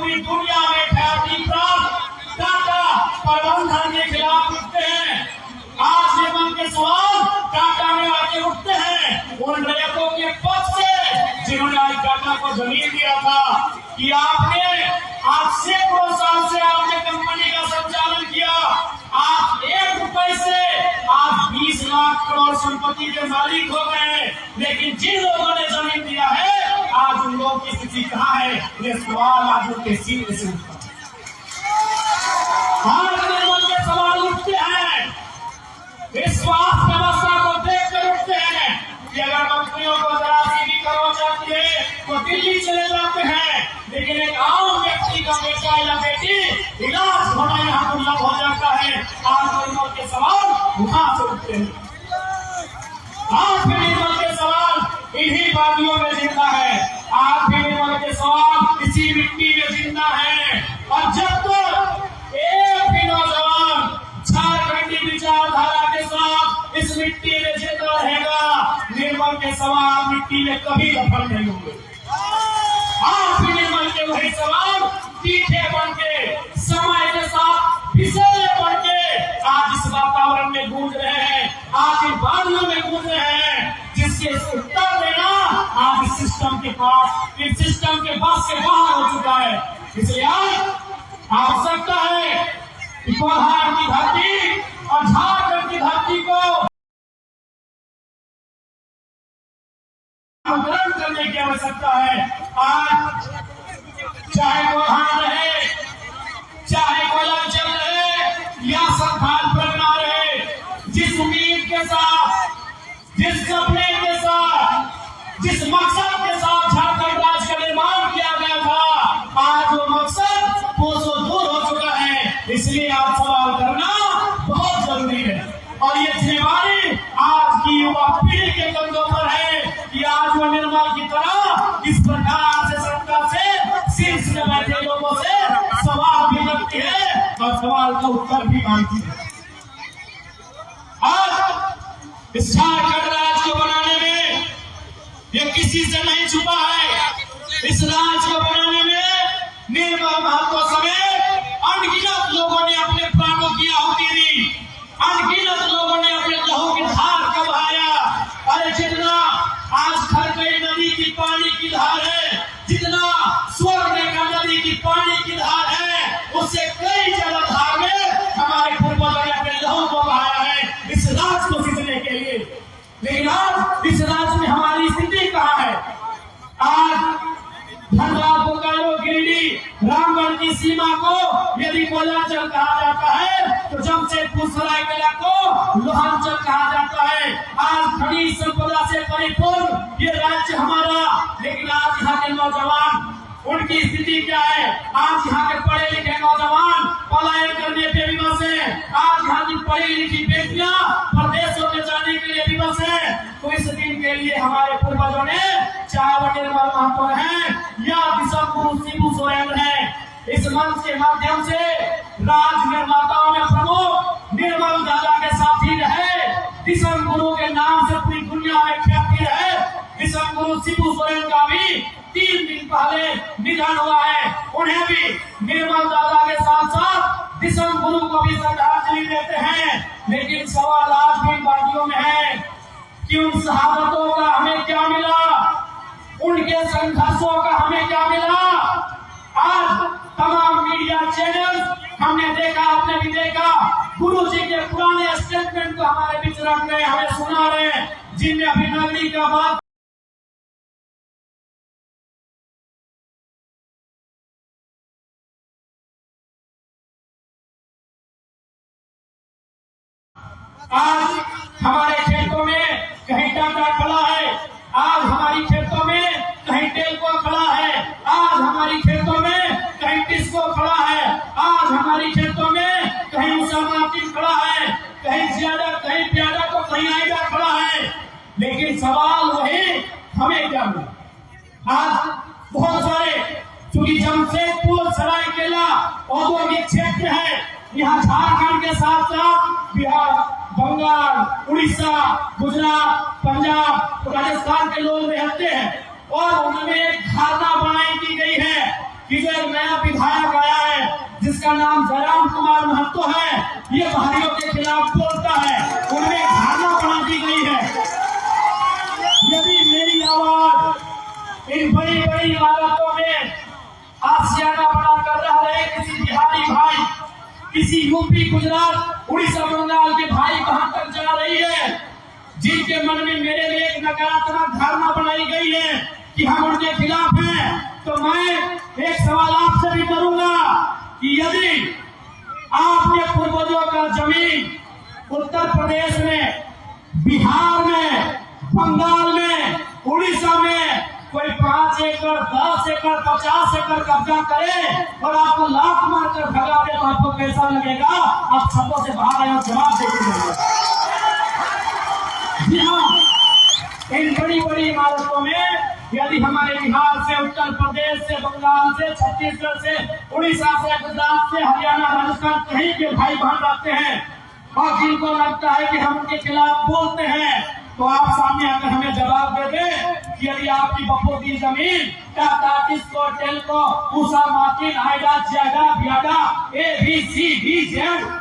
पूरी दुनिया में ख्याति प्राप्त टाटा प्रबंधन के खिलाफ उठते हैं। आज निर्मल के सवाल टाटा में आके उठते हैं उन रैयतों के पक्ष से जिन्होंने आज टाटा को जमीन दिया था कि आपने आज सैकड़ों साल से आपने कंपनी का संचालन किया, आप 1 रुपए से आज 20 लाख करोड़ संपत्ति के मालिक हो गए, लेकिन जिन लोगों ने जमीन दिया है आज उन लोगों की स्थिति कहाँ है? ये सवाल आज उनके सीने से उठता है। आज निर्मल के सवाल उठते हैं, विश्वास व्यवस्था को देख कर उठते हैं कि अगर मंत्रियों को जरा सी भी करो जाती है तो दिल्ली चले जाते हैं, लेकिन एक आम व्यक्ति का बेटा या बेटी इलाज होना यहाँ दुर्लभ हो जाता है। आज निर्मल के सवाल उठा से उठते हैं। आज भी निर्मल के सवाल इन्हीं वादियों में जिंदा है, आज भी निर्मल के सवाल इसी मिट्टी में जिंदा है। और जब तक एक भी नौजवान झारखंडी विचारधारा के साथ इस मिट्टी में जिंदा रहेगा, निर्मल के सवाल मिट्टी में कभी दफन नहीं होंगे। आज भी निर्मल के वही सवाल तीखे बन के समय के साथ फिसले बन के आज इस वातावरण में गूंज रहे हैं, आज इन बादलों में गूंज रहे हैं, जिसके उत्तर देना आज इस सिस्टम के पास, इस सिस्टम के पास से बाहर हो चुका है। इसलिए आज आवश्यकता है कि कोल्हार की धरती और झारखंड की धरती को ग्रहण करने की आवश्यकता है। आज चाहे कोल्हार रहे, चाहे कोयलांचल रहे या संथाल परगना रहे, जिस उम्मीद के साथ, जिस सपने के साथ, जिस मकसद के साथ झारखंड राज्य का निर्माण किया गया था, आज वो मकसद कोसों दूर हो चुका है। इसलिए आज सवाल करना बहुत जरूरी है और ये जिम्मेवारी आज की युवा पीढ़ी के कंधों पर है कि आज वो निर्मल की तरह इस प्रकार से सत्ता से शीर्ष में बैठे लोगों से सवाल भी करती है और सवाल का उत्तर भी मांगती है। आज इस झारखंड राज्य को बनाने में ये किसी से नहीं छुपा है। इस राज्य को बनाने में निर्मल महतो समेत अनगिनत लोगों ने अपने प्राणों की आहुति दी, अनगिनत लोगों ने अपने लहू की धार को बहाया। अरे जितना आज खरकई नदी की पानी की धार है, जितना स्वर्णरेखा नदी की पानी की धार है, उससे कई ज्यादा धार में हमारे पूर्वजों ने अपने लहू को बहाया है इस राज्य को सींचने के लिए। लेकिन आज इस राज्य में हमारी स्थिति कहाँ है? आज धनबाद बोकारो गिरिडीह रामगढ़ की सीमा को यदि कोयलांचल कहा जाता है तो जमशेदपुर सरायकेला को लोहांचल कहा जाता है। आज खनिज संपदा से परिपूर्ण ये राज्य हमारा, लेकिन आज यहाँ के नौजवान, उनकी स्थिति क्या है? आज यहाँ के पढ़े लिखे नौजवान पलायन करने पे विवश है। आज यहाँ की पढ़ी लिखी बेटियां प्रदेशों में जाने के लिए विवश है। तो इस दिन के लिए हमारे पूर्वजों ने, चाहे वो निर्मल महतो है या विश्वगुरु शिबू सोरेन है, इस मंच के माध्यम से राज निर्माताओं में प्रमुख निर्मल दादा के साथी रहे, विश्वगुरु के नाम से पूरी दुनिया में ख्याति रहे। विश्वगुरु शिबू सोरेन का भी 3 दिन पहले निधन हुआ है। उन्हें भी निर्मल दादा के साथ साथ विश्वगुरु को भी श्रद्धांजलि देते हैं। लेकिन सवाल आज भी वादियों में है कि उन शहादतों का हमें क्या मिला, उनके संघर्षों का हमें क्या मिला। आज तमाम मीडिया चैनल हमने देखा, आपने भी देखा, गुरु जी के पुराने स्टेटमेंट को हमारे बीच रख रहे, हमें सुना रहे, जिनमें अभी नगरी का बात आज हमारे खेतों में कहीं टाटा खड़ा है, आज हमारी खेतों में कहीं टेल्को खड़ा है, आज हमारी खेतों में कहीं टिस्को खड़ा है, आज हमारी खेतों में कहीं उषा मार्टिन खड़ा है, कहीं ज्यादा, कहीं प्यादा तो कहीं आइडा खड़ा है। लेकिन सवाल वही, हमें क्या मिला? आज बहुत सारे, चूंकि जमशेदपुर सरायकेला औद्योगिक क्षेत्र है, यहाँ झारखंड के साथ साथ बिहार, बंगाल, उड़ीसा, गुजरात, पंजाब, राजस्थान के लोग रहते हैं और उनमें एक धारणा बनाई की गई है कि जो नया ये भाइयों के खिलाफ बोलता है, उनमें धारणा बना दी गई है। यदि मेरी आवाज इन बड़ी बड़ी इमारतों में आशियाना बना कर रह रहे किसी बिहारी भाई, किसी यूपी, गुजरात, उड़ीसा, बंगाल के भाई कहां तक जा रही है, जिनके मन में मेरे लिए एक नकारात्मक धारणा बनाई गई है कि हम उनके खिलाफ हैं, तो मैं एक सवाल आपसे भी करूंगा कि यदि आपके पूर्वजों का जमीन उत्तर प्रदेश में, बिहार में, बंगाल में, उड़ीसा में कोई 5 एकड़, 10 एकड़, 50 एकड़ कब्जा करे और आपको लात मारकर भगा दे, तो आपको कैसा लगेगा? आप छतों से बाहर आए और जवाब देंगे। जी हाँ, इन बड़ी बड़ी इमारतों में यदि हमारे बिहार से, उत्तर प्रदेश से, बंगाल से, छत्तीसगढ़ से, उड़ीसा से, गुजरात से, हरियाणा, राजस्थान कहीं के भाई बहन रहते हैं और जिनको लगता है कि हम उनके खिलाफ बोलते हैं, तो आप सामने आकर हमें जवाब दे दें कि यदि आपकी बप्पो की जमीन टेल्को, पूसा, मार्टिन, आयडा, ज्यादा, बियाडा, ABCD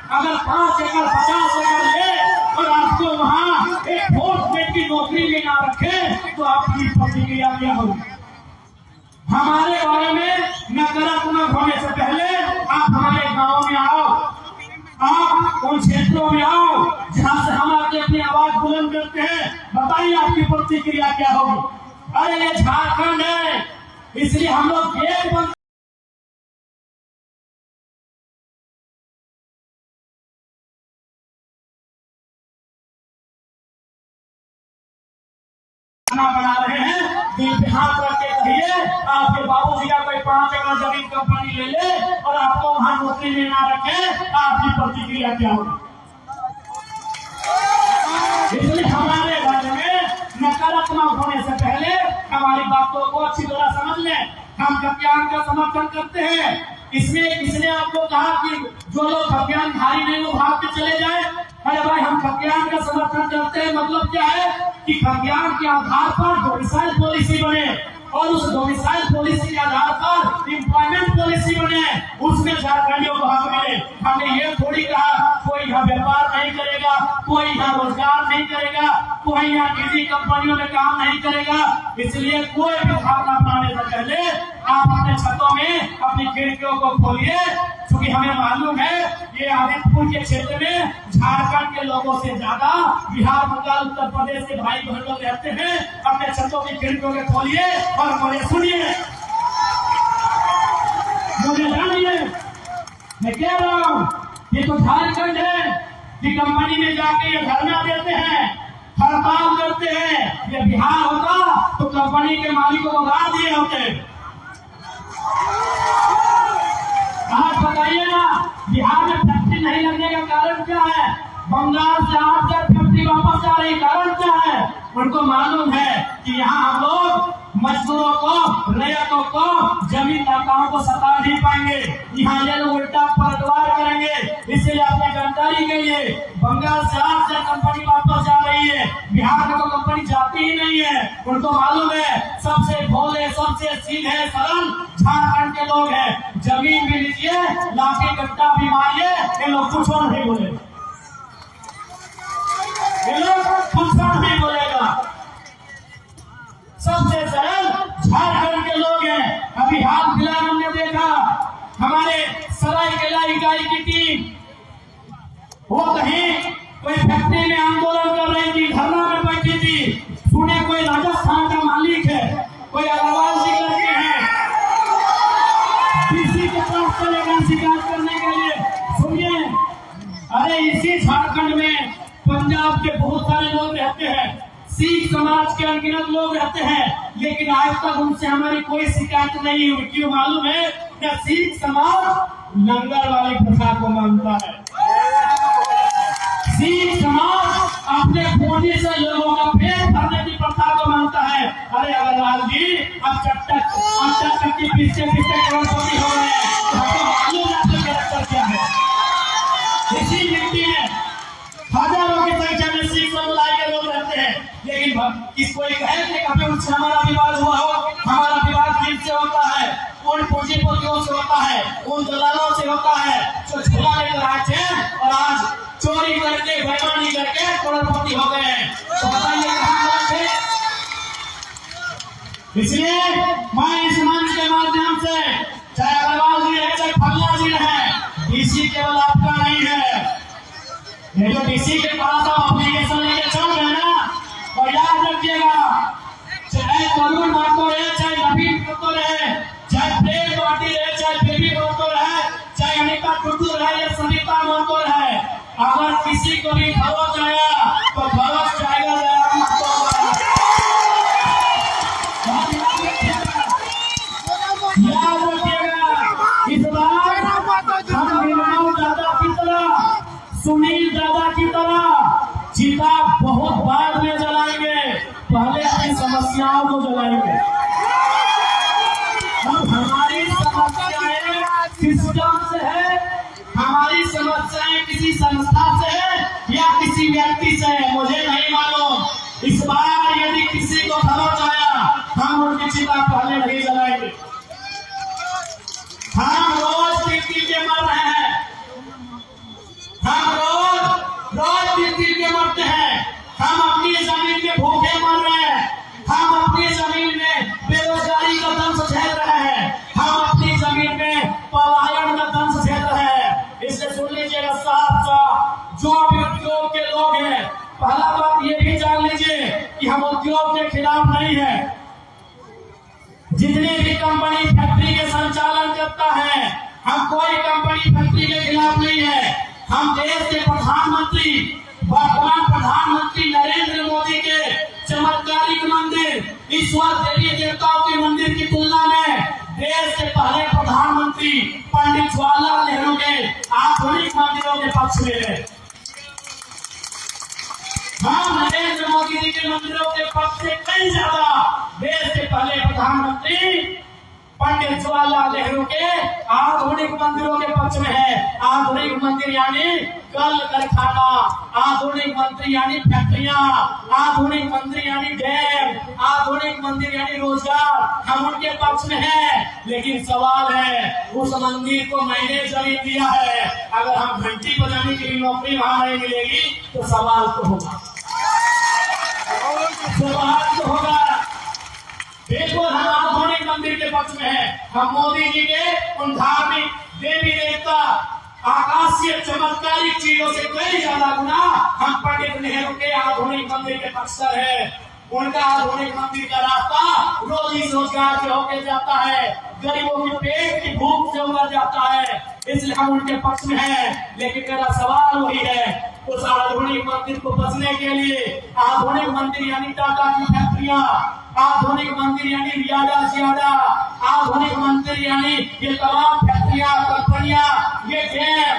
अगर 5 एकड़, 50 एकड़ ले और आपको वहाँ एक फोर्समैन की नौकरी में ना रखे, तो आपकी प्रतिक्रिया क्या होगी? हमारे बारे में नकारात्मक होने से पहले आप हमारे गाँव में आओ, आप उन क्षेत्रों में आओ जहां से हम आके अपनी आवाज बुलंद करते हैं, बताइए आपकी प्रतिक्रिया क्या होगी? अरे ये झारखंड है, इसलिए हम लोग गेट बंद बना रहे हैं। हाथ रख के कहिए आपके बाबूजी का कोई 5 एकड़ जमीन कंपनी ले ले और आपको वहां नौकरी में ना रखे, आपकी प्रतिक्रिया क्या होगी? इसलिए हमारे बारे में नकारात्मक होने से पहले हमारी बातों को अच्छी तरह समझ लें। हम खतियान का समर्थन करते हैं। इसमें किसने आपको कहा कि जो लोग खतियानधारी नहीं वो भाग के चले जाए? अरे भाई, हम खतियान का समर्थन करते हैं, मतलब क्या है कि खतियान के आधार पर डोमिसाइल पॉलिसी बने और उस डोमिसाइल पॉलिसी के आधार पर एम्प्लॉयमेंट पॉलिसी बने, उसमें झारखंडियों को हक मिले। हमने ये थोड़ी कहा कोई यहाँ व्यापार नहीं करेगा, कोई यहाँ रोजगार नहीं करेगा, कोई यहाँ निजी कंपनियों में काम नहीं करेगा। इसलिए कोई भी भावना अपनाने से पहले आप अपने छतों में अपनी खिड़कियों को खोलिए, क्योंकि हमें मालूम है ये आदित्यपुर के क्षेत्र में झारखंड के लोगों से ज्यादा बिहार, बंगाल, उत्तर प्रदेश के भाई बहन लोग रहते हैं। अपने छतों की खिड़कियों को खोलिए और मुझे सुनिए, मुझे जानिए, मैं कह रहा हूँ ये तो झारखंड है कि कंपनी में जाके ये धरना देते हैं, हड़ताल करते हैं। ये बिहार होता तो कंपनी के मालिकों को गाड़ दिए होते। आज बताइए ना, बिहार में फैक्ट्री नहीं लगने का कारण क्या है? बंगाल से 8 फैक्ट्री वापस आ रही, कारण क्या है? उनको मालूम है कि यहाँ हम लोग मजदूरों को, रैयतों को, जमींदाताओं को सता नहीं पाएंगे। यहाँ ये लोग उल्टा पलटवार करेंगे। इसलिए आपने जानकारी के लिए बंगाल से 8 कंपनी वापस जा रही है, बिहार में तो कंपनी जाती ही नहीं है। उनको मालूम है सबसे भोले, सबसे सीधे सरल झारखंड के लोग हैं। जमीन भी लीजिए, लाठी कट्टा भी मारिए, ये लोग कुछ और नहीं बोले, ये लोग कुछ और नहीं बोलेगा। सबसे सरल झारखंड के लोग हैं। अभी हाल फिलहाल हमने देखा हमारे सरायकेला इकाई की टीम, वो कहीं कोई फैक्ट्री में आंदोलन कर रही थी, धरना में बैठी थी। सुने कोई राजस्थान का मालिक है, कोई अग्रवाल जी करके हैं, डीसी के पास चलेगा शिकायत करने के लिए। सुनिए, अरे इसी झारखंड में पंजाब के बहुत सारे लोग रहते हैं, सिख समाज के अनगिनत लोग रहते हैं, लेकिन आज तक उनसे हमारी कोई शिकायत नहीं हुई। क्यों मालूम है? क्या सिख समाज लंगर वाली प्रथा को मानता है। सिख समाज अपने खूनी से लोगों का पेट भरने की प्रथा को मानता है। अरे अग्रवाल जी, अब चट्टक के पीछे करोड़पति हो रहे हैं, तो हमको मालूम है आपका कैरेक्टर क्या है। इसी मिट्टी में हजारों की संख्या में सिख समुदाय के लोग रहते हैं, लेकिन किस कोई कहे कि कभी उनसे हमारा विवाद हुआ हो, हमारा विवाद किन से होता है? उन पूंजीपतियों से होता है, उन दलालों से होता है जो झोला लेकर आए थे और आज चोरी करके बेईमानी करके करोड़पति हो गए। तो बताइए कहां थे? इसलिए मैं इस मंच के माध्यम से चाहे अग्रवाल जी है चाहे फल्ला जी है, डीसी केवल आपका नहीं है। ये जो डीसी के पास एप्लीकेशन लेके चल रहे हैं ना, तो याद रखिएगा, चाहे तरुण महतो रहे, चाहे नवीन महतो रहे, चाहे प्रेम पाटिल रहे, चाहे बेबी महतो रहे, चाहे अनिता टुटू रहे या सविता महतो रहे, अगर किसी को भी भरोस आया तो भरोस जाएगा जयराम महतो। याद रखिएगा, इस बार हम निर्मल दादा की तरह, सुनील दादा की तरह चिता बहुत बाद में जलाएंगे, पहले अपनी समस्याओं को जलाएंगे। अब हमारी समस्याएं सिस्टम से है, हमारी समस्याएं किसी संस्था से है या किसी व्यक्ति से है, मुझे नहीं मालूम। इस बार यदि किसी को खरोच आया, हम उनकी चिता पहले नहीं जलाएंगे। हम रोज तिल के मर रहे हैं, हम रोज तिल के मरते हैं, हम अपनी जमीन में भूखे मर रहे हैं, हम अपनी जमीन में बेरोजगारी का दंश झेल रहे हैं, हम अपनी जमीन में पलायन का दंश झेल रहे हैं। इसलिए सुन लीजिएगा साफ साफ, जो भी उद्योग के लोग हैं, पहला बात ये भी जान लीजिए कि हम उद्योग के खिलाफ नहीं है। जितनी भी कंपनी फैक्ट्री के संचालन करता है, हम कोई कंपनी फैक्ट्री के खिलाफ नहीं है। हम देश के प्रधानमंत्री, वर्तमान प्रधानमंत्री नरेंद्र मोदी के चमत्कारिक मंदिर, ईश्वर देवी देवताओं के मंदिर की तुलना में देश के पहले प्रधानमंत्री पंडित जवाहरलाल नेहरू के आधुनिक मंदिरों के पक्ष में है। हम नरेंद्र मोदी जी के मंदिरों के पक्ष से कई ज्यादा देश के पहले प्रधानमंत्री पंडित जवाहरलाल नेहरू के आधुनिक मंदिरों के पक्ष में है। आधुनिक मंदिर यानी कल कारखाना, आधुनिक मंदिर यानी फैक्ट्रियां, आधुनिक मंदिर यानी डैम, आधुनिक मंदिर यानी रोजगार, हम उनके पक्ष में है। लेकिन सवाल है, उस मंदिर को मैंने जमीन दिया है, अगर हम घंटी बजाने के लिए नौकरी वहां नहीं मिलेगी तो सवाल तो होगा, सवाल तो होगा। बिल्कुल हम आधुनिक मंदिर के पक्ष में है। हम मोदी जी के उन धार्मिक देवी देवता आकाशीय चमत्कारिक चीजों से कई ज्यादा गुना हम पंडित नेहरू के आधुनिक मंदिर के पक्षधर है। उनका आधुनिक मंदिर का रास्ता रोजी रोजगार से होकर जाता है, गरीबों के पेट की भूख से उबर जाता है, इसलिए हम उनके पक्ष में हैं। लेकिन मेरा सवाल वही है, उस आधुनिक मंदिर को बचने के लिए, आधुनिक मंदिर यानी टाटा की फैक्ट्रियां, आधुनिक मंदिर यानी रियाडा जियाडा, आधुनिक मंदिर यानी ये तमाम फैक्ट्रियां, कंपनियां, ये डैम,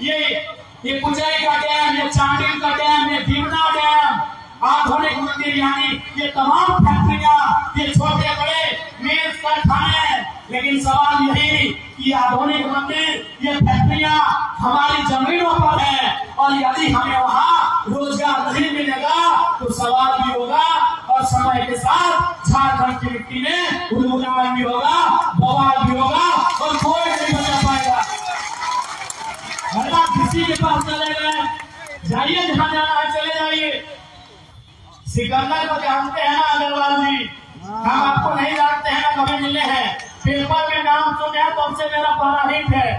ये कुचई का डैम, ये चांडिल का डैम, ये भीमना डैम, आधुनिक मंदिर यानी ये तमाम फैक्ट्रियां, ये छोटे बड़े मेज कारखाने। लेकिन सवाल यही कि आधुनिक मंदिर, ये फैक्ट्रियां हमारी जमीनों पर है, और यदि हमें वहाँ रोजगार नहीं मिलेगा तो सवाल भी होगा, और समय के साथ झारखंड की मिट्टी में गुलगुलाहट भी होगा, बवाल भी होगा, और कोई नहीं बचा पाएगा। अगर किसी के पास चले गए, जाइए जहाँ जाना है चले जाइए। सिकंदर को जानते हैं ना अग्रवाल जी, हम आपको नहीं जानते हैं ना कभी मिले हैं, पेपर में नाम सुने हैं तब से मेरा पहला हिट है।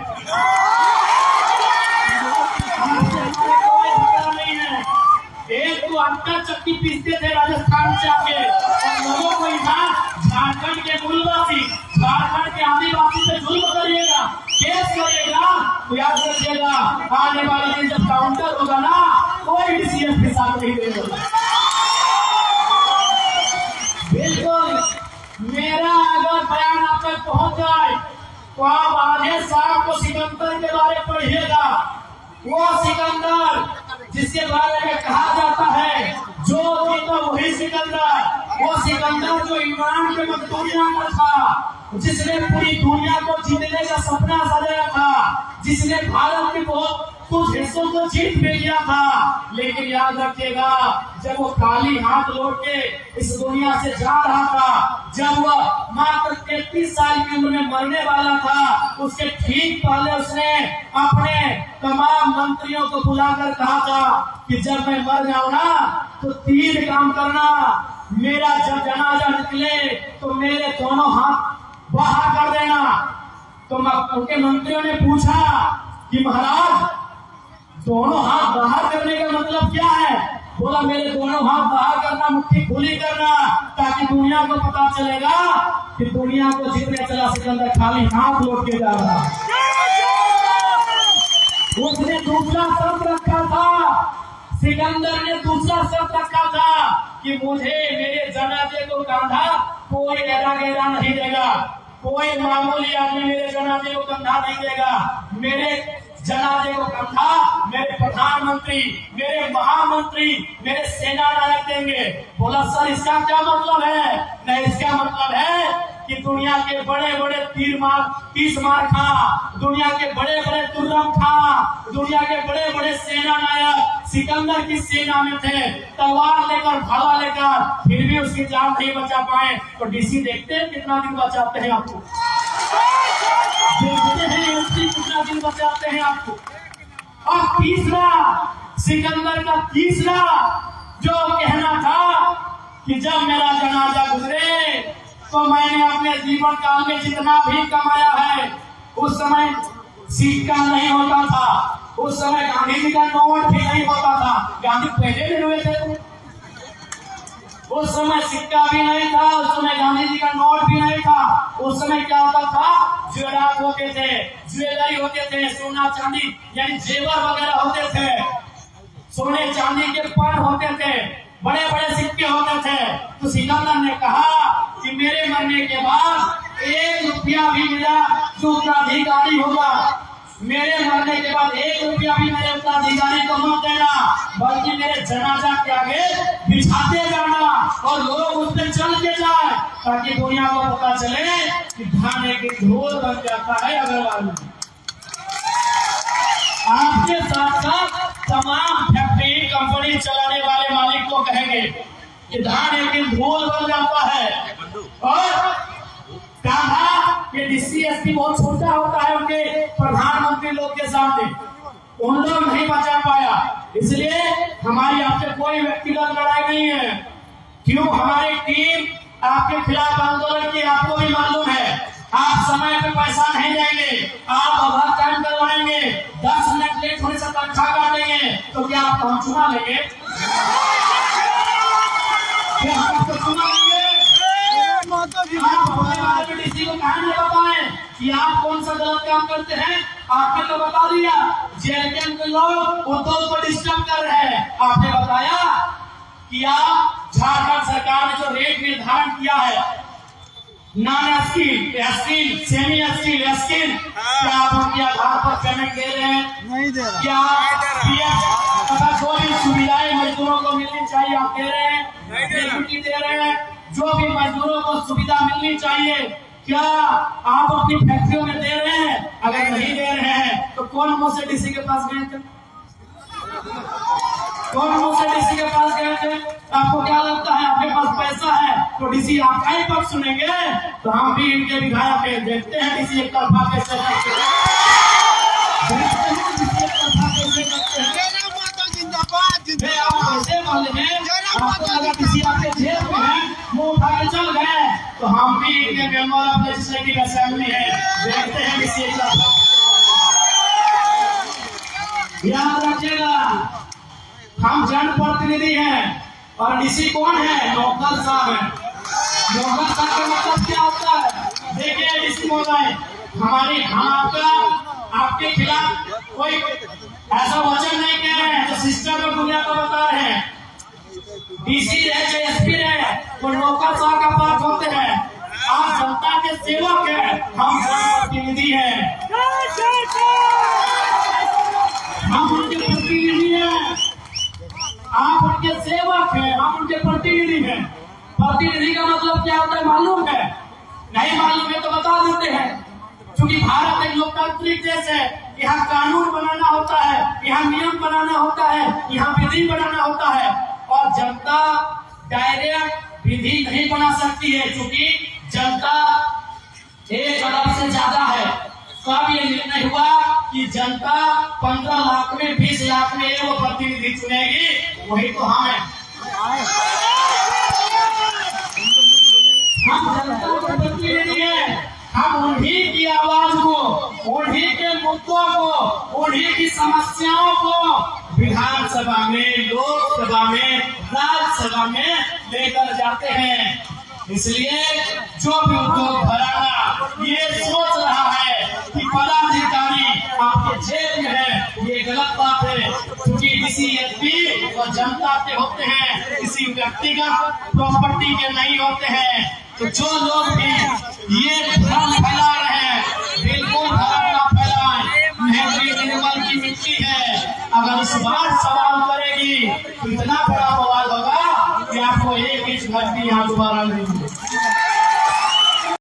कोई झगड़ा नहीं है। एक तो आटा चक्की पीसते थे राजस्थान से आके, और लोगों को यहाँ झारखंड के मूलवासी, झारखंड के आदिवासी पे जुल्म करिएगा, केस करिएगा, तो याद रखिएगा आने वाले दिन जब काउंटर होगा ना, कोई डीसीएफ के साथ नहीं देगा। बिल्कुल, मेरा अगर बयान आप तक पहुंच जाए तो आप आधे शाम को सिकंदर के बारे में पढ़िएगा। वो सिकंदर जिसके बारे में कहा जाता है जो जीता वही सिकंदर, वो सिकंदर जो ईरान के मकदूनिया का था, जिसने पूरी दुनिया को जीतने का सपना सजाया था, जिसने भारत के बहुत कुछ हिस्सों को जीत भी लिया था, लेकिन याद रखिएगा जब वो खाली हाथ लौट के इस दुनिया से जा रहा था, जब वह मात्र 33 साल की उम्र में मरने वाला था, उसके ठीक पहले उसने अपने तमाम मंत्रियों को बुलाकर कहा था कि जब मैं मर जाऊं ना तो 3 काम करना। मेरा जब जनाजा निकले तो मेरे दोनों हाथ बाहर कर देना। तो उनके मंत्रियों ने पूछा कि महाराज दोनों हाथ बाहर करने का मतलब क्या है? बोला मेरे दोनों हाथ बाहर करना, मुट्ठी खुली करना, ताकि दुनिया को पता चलेगा कि दुनिया को जीतने चला सिकंदर खाली हाथ लौट के जा रहा। उसने दूसरा शर्त रखा था, सिकंदर ने दूसरा शर्त रखा था कि मुझे मेरे जनाजे को कंधा कोई गहरा गहरा नहीं देगा, कोई मामूली आदमी मेरे जनाजे को कंधा नहीं देगा। मेरे जनाजे को कंधा मेरे प्रधानमंत्री, मेरे महामंत्री, मेरे सेना नायक देंगे। बोला सर इसका क्या मतलब है? नहीं, इसका मतलब है कि दुनिया के बड़े बड़े तीस मार खा, दुनिया के बड़े बड़े तुर्रम खा, दुनिया के बड़े बड़े सेना नायक सिकंदर की सेना में थे, तलवार लेकर भाला लेकर, फिर भी उसकी जान नहीं बचा पाए। तो डीसी देखते हैं कितना दिन बचाते हैं आपको, देखते हैं एसपी कितना दिन बचाते हैं आपको। और तीसरा, सिकंदर का तीसरा जो कहना था कि जब मेरा जनाजा गुजरे तो मैंने अपने जीवन काल में जितना भी कमाया है, उस समय सिक्का नहीं होता था, उस समय गांधी जी का नोट भी नहीं होता था। गांधी पहले दिन हुए थे, उस समय सिक्का भी नहीं था, उस समय गांधी जी का नोट भी नहीं था। उस समय क्या होता था? ज्वेलरात होते थे, ज्वेलरी होते थे, सोना चांदी यानी जेवर वगैरह होते थे, सोने चांदी के पण होते थे, बड़े बड़े सिक्के होते थे। तो सिकंदर ने कहा कि मेरे मरने के बाद 1 रुपया भी मेरा जो उत्तराधिकारी होगा, मेरे मरने के बाद 1 रुपया भी मेरे उत्तराधिकारी को मत देना, बल्कि मेरे जनाजा के आगे बिछाते जाना और लोग उस पर चल के जाए, ताकि दुनिया को पता चले कि धान एक ढोल बन जाता है अग्रवाल। आपके साथ साथ तमाम फैक्ट्री कंपनी चलाने वाले मालिक को कहेंगे कि धान एक दिन ढोल बन जाता है। और कहा कि डीसी एसपी बहुत छोटा होता है उनके प्रधानमंत्री लोग के सामने, उन लोग नहीं बचा पाया। इसलिए हमारी आपसे कोई व्यक्तिगत लड़ाई नहीं है। क्यों हमारी टीम आपके खिलाफ आंदोलन की, आपको भी मालूम है। आप समय पे पैसा नहीं देंगे, आप ओवर टाइम करवाएंगे, 10 मिनट लेट होने से तनख्वाह काटेंगे, तो क्या आप हम चुना लेंगे? क्या हम आपको चुना लेंगे? आप हमारे बारे में डीसी को कहा नहीं बताएं कि आप कौन सा गलत काम करते हैं। आपने तो बता दिया जेल के अंदर लोग उद्योग को डिस्टर्ब कर रहे हैं। आपने बताया कि आप झारखंड सरकार ने जो रेट निर्धारण किया है, non skill, skill, semi skill, skill, क्या आप उनके आधार पर पेमेंट दे रहे हैं? नहीं दे रहा। क्या पीएफ तथा जो भी सुविधाएं मजदूरों को मिलनी चाहिए आप दे रहे हैं? नहीं दे रहे हैं। जो भी मजदूरों को सुविधा मिलनी चाहिए क्या आप अपनी फैक्ट्रियों में दे रहे हैं? अगर नहीं दे रहे हैं तो कौन मुंह से डीसी के पास गए थे? कौन मुंह से डीसी के पास गए थे? आपको क्या लगता है आपके पास पैसा है तो डीसी आपका ही पक्ष सुनेंगे? तो हम भी इनके विधायक है, देखते हैं डीसी एक तरफा कैसे करते हैं, आपको लगा किसी आपके जेल में है, मुंह उठा के चल गए, तो हम भी इनके मेंबर ऑफ लेजिस्लेटिव असेंबली है, देखते हैं किसी एक तरफा। याद रखिएगा हम जनप्रतिनिधि हैं और डीसी कौन है? नौकर साहब है। नौकर साहब का मतलब क्या होता है? देखिए डीसी महोदय, हमारी हम आपके खिलाफ कोई ऐसा वचन नहीं कह रहे हैं, तो सिस्टम में दुनिया को बता रहे हैं। डीसी रहे चाहे एसपी रहे, वो नौकर साहब का बात होते हैं। आप जनता के सेवक हैं, हम जनप्रतिनिधि हैं, हम उनके प्रतिनिधि हैं। आप उनके सेवक हैं, हम उनके प्रतिनिधि हैं। प्रतिनिधि का मतलब क्या होता है मालूम है? नहीं मालूम है तो बता देते हैं। क्योंकि भारत एक लोकतांत्रिक देश है, यहाँ कानून बनाना होता है, यहाँ नियम बनाना होता है, यहाँ विधि बनाना होता है। और जनता डायरेक्ट विधि नहीं बना सकती है, क्योंकि जनता 1 अरब से ज्यादा है। तब ये निर्णय हुआ कि जनता 15 लाख में 20 लाख में वो प्रतिनिधि चुनेगी, वही तो हम है। हम जनता के प्रतिनिधि हैं, हम उन्हीं की आवाज को, उन्हीं के मुद्दों को, उन्हीं की समस्याओं को विधानसभा में, लोकसभा में, राज्यसभा में लेकर जाते हैं। इसलिए जो भी उद्योग घराना ये सोच रहा है कि पदाधिकारी आपके जेब में है, ये गलत बात है, क्योंकि किसी व्यक्ति और जनता के होते हैं, किसी व्यक्तिगत प्रॉपर्टी के नहीं होते हैं। तो जो लोग भी